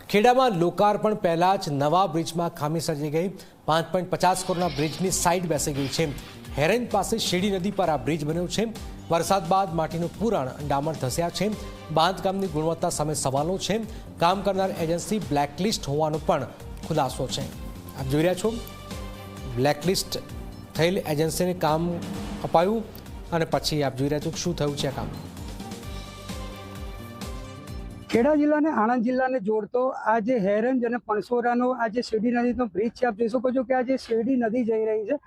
ખેડામાં લોકાર્પણ પહેલા જ નવા બ્રિજમાં ખામી સર્જાઈ ગઈ। 5.50 કરોડના બ્રિજની સાઇડ બેસી ગઈ છે। હેરેન પાસે શેરડી નદી પર આ બ્રિજ બન્યો છે। વરસાદ બાદ માટીનું પુરાણ ડામર ધસ્યા છે। બાંધકામની ગુણવત્તા સામે સવાલો છે। કામ કરનાર એજન્સી બ્લેકલિસ્ટ હોવાનો પણ ખુલાસો છે। આપ જોઈ રહ્યા છો, બ્લેકલિસ્ટ થયેલ એજન્સીને કામ અપાયું અને પછી આપ જોઈ રહ્યા છો શું થયું છે આ કામ। ખેડા જિલ્લાને આણંદ જિલ્લાને જોડતો આ જે હેરંજ અને પણસોરાનો આ જે શેરડી નદીનો બ્રિજ છે, આપ જોઈ શકો છો કે આ જે શેરડી નદી જઈ રહી છે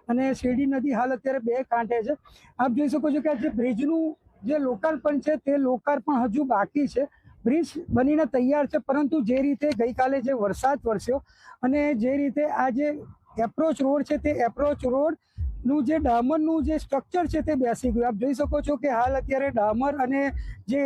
અને શેરડી નદી હાલ અત્યારે બે કાંઠે છે। આપ જોઈ શકો છો કે આ જે બ્રિજનું જે લોકાર્પણ છે તે લોકાર્પણ હજુ બાકી છે। બ્રિજ બનીને તૈયાર છે, પરંતુ જે રીતે ગઈકાલે જે વરસાદ વરસ્યો અને જે રીતે આ જે એપ્રોચ રોડ છે તે એપ્રોચ રોડનું જે ડામરનું જે સ્ટ્રક્ચર છે તે બેસી ગયું। આપ જોઈ શકો છો કે હાલ અત્યારે ડામર અને જે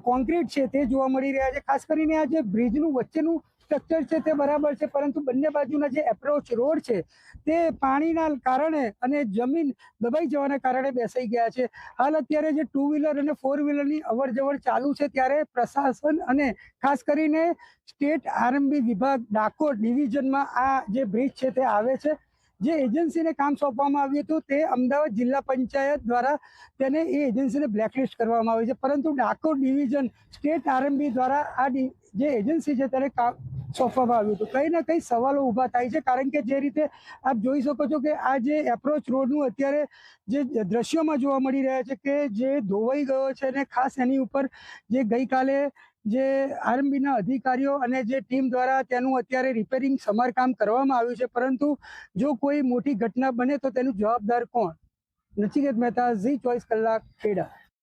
કોન્ક્રીટ છે તે જોવા મળી રહ્યા છે। ખાસ કરીને આ જે બ્રિજનું વચ્ચેનું સ્ટ્રક્ચર છે તે બરાબર છે, પરંતુ બંને બાજુના જે એપ્રોચ રોડ છે તે પાણીના કારણે અને જમીન દબાઈ જવાના કારણે બેસાઈ ગયા છે। હાલ અત્યારે જે 2 વ્હીલર અને 4 વ્હીલરની અવર જવર ચાલુ છે, ત્યારે પ્રશાસન અને ખાસ કરીને સ્ટેટ આરએમબી વિભાગ ડાકોર ડિવિઝનમાં આ જે બ્રિજ છે તે આવે છે। જે એજન્સીને કામ સોંપવામાં આવ્યું હતું તે અમદાવાદ જિલ્લા પંચાયત દ્વારા તેને એ એજન્સીને બ્લેકલિસ્ટ કરવામાં આવી છે, પરંતુ ડાકોર ડિવિઝન સ્ટેટ આરએમબી દ્વારા આ જે એજન્સી છે તેને કામ સોંપવામાં આવ્યું હતું। કંઈ ને કંઈ સવાલો ઊભા થાય છે, કારણ કે જે રીતે આપ જોઈ શકો છો કે આ જે એપ્રોચ રોડનું અત્યારે જે દ્રશ્યોમાં જોવા મળી રહ્યા છે કે જે ધોવાઈ ગયો છે, અને ખાસ એની ઉપર જે ગઈકાલે જે આરએમબીના અધિકારીઓ અને જે ટીમ દ્વારા તેનું અત્યારે રિપેરિંગ સમારકામ કરવામાં આવ્યું છે, પરંતુ જો કોઈ મોટી ઘટના બને તો તેનું જવાબદાર કોણ? નચિકેત મહેતા, ઝી 24 કલાક, ખેડા।